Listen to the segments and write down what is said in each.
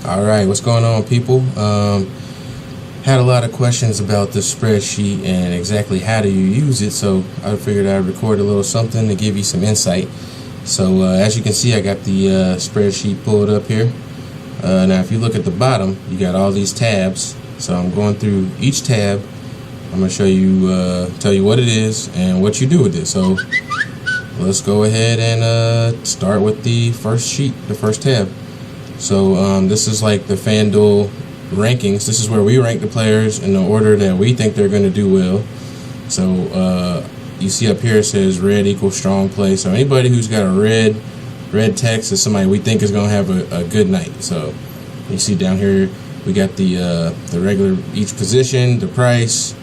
Alright, what's going on, people? Had a lot of questions about this spreadsheet and exactly how do you use it, so I figured I'd record a little something to give you some insight. So as you can see, I got the spreadsheet pulled up here. Now if you look at the bottom, you got all these tabs. So I'm going through each tab. I'm going to show you, tell you what it is and what you do with it. So let's go ahead and start with the first sheet, the first tab. So this is like the FanDuel rankings. This is where we rank the players in the order that we think they're going to do well. So you see up here it says red equals strong play. So anybody who's got a red text is somebody we think is going to have a good night. So you see down here we got the regular each position, the price,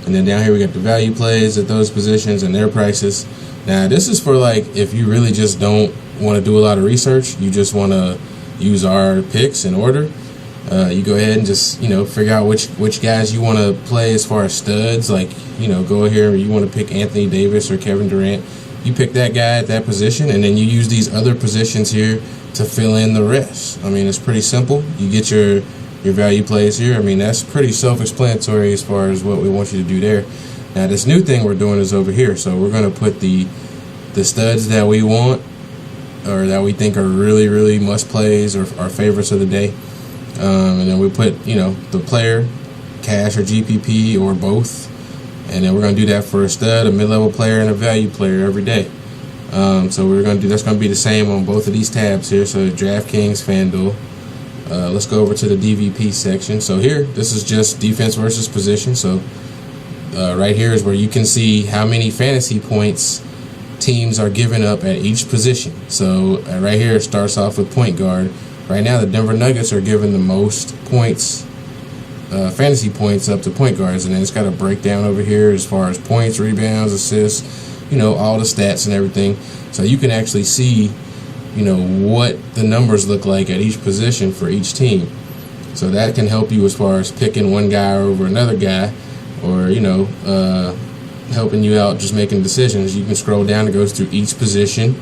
and then down here we got the value plays at those positions and their prices. Now this is for like if you really just don't want to do a lot of research, you just want to use our picks in order. You go ahead and just figure out which guys you want to play as far as studs. Like go here, you want to pick Anthony Davis or Kevin Durant. You pick that guy at that position, and then you use these other positions here to fill in the rest. I mean, it's pretty simple. You get your value plays here. I mean, that's pretty self-explanatory as far as what we want you to do there. Now, this new thing we're doing is over here. So we're going to put the studs that we want or that we think are really, really must plays or our favorites of the day. And then we put, the player, cash or GPP or both. And then we're going to do that for a stud, a mid-level player, and a value player every day. So we're going to do that's going to be the same on both of these tabs here. So DraftKings, FanDuel. Let's go over to the DVP section. So here, this is just defense versus position. So right here is where you can see how many fantasy points teams are giving up at each position. So right here it starts off with point guard. Right now the Denver Nuggets are giving the most points, fantasy points up to point guards, and then it's got a breakdown over here as far as points, rebounds, assists, all the stats and everything. So you can actually see what the numbers look like at each position for each team. So that can help you as far as picking one guy over another guy, or helping you out just making decisions. You can scroll down, it goes through each position,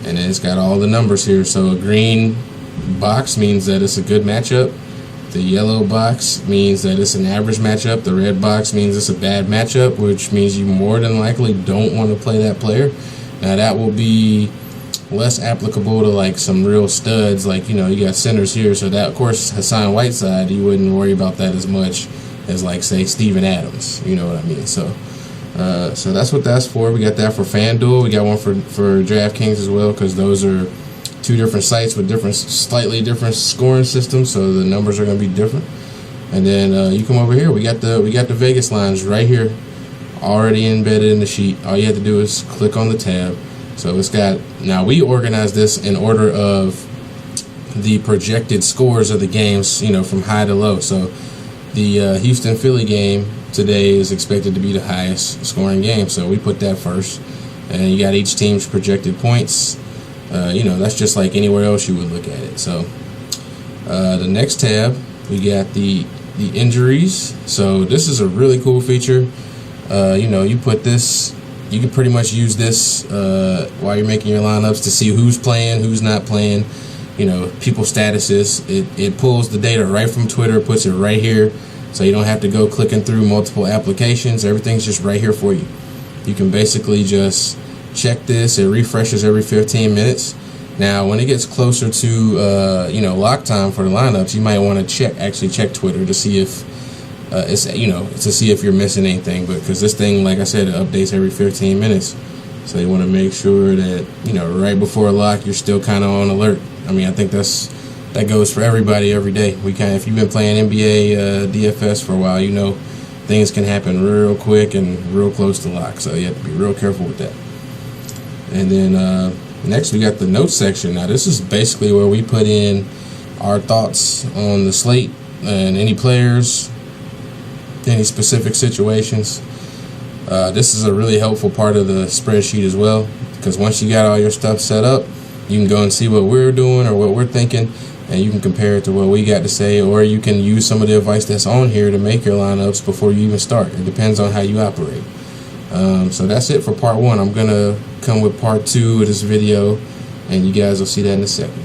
and then it's got all the numbers here. So a green box means that it's a good matchup. The yellow box means that it's an average matchup. The red box means it's a bad matchup, which means you more than likely don't want to play that player. Now that will be less applicable to like some real studs, like you got centers here, so that of course Hassan Whiteside, you wouldn't worry about that as much as like say Steven Adams, you know what I mean. So that's what that's for. We got that for FanDuel. We got one for DraftKings as well, because those are two different sites with slightly different scoring systems, so the numbers are going to be different. And then you come over here, we got the Vegas lines right here already embedded in the sheet. All you have to do is click on the tab. So it's got, now we organize this in order of the projected scores of the games, from high to low. So the Houston-Philly game today is expected to be the highest scoring game, so we put that first. And you got each team's projected points. That's just like anywhere else you would look at it. So the next tab, we got the injuries. So this is a really cool feature. You put this, you can pretty much use this while you're making your lineups to see who's playing, who's not playing, people's statuses. It pulls the data right from Twitter, puts it right here, so you don't have to go clicking through multiple applications. Everything's just right here for you. You can basically just check this. It refreshes every 15 minutes. Now when it gets closer to lock time for the lineups, you might want to check Twitter to see if to see if you're missing anything. But because this thing, like I said, it updates every 15 minutes, so you want to make sure that right before a lock you're still kind of on alert. I mean, I think that goes for everybody every day. If you've been playing NBA DFS for a while, things can happen real quick and real close to lock, so you have to be real careful with that. And then next we got the notes section. Now this is basically where we put in our thoughts on the slate and any players, any specific situations. This is a really helpful part of the spreadsheet as well, because once you got all your stuff set up, you can go and see what we're doing or what we're thinking, and you can compare it to what we got to say, or you can use some of the advice that's on here to make your lineups before you even start. It depends on how you operate. So that's it for part one. I'm going to come with part two of this video, and you guys will see that in a second.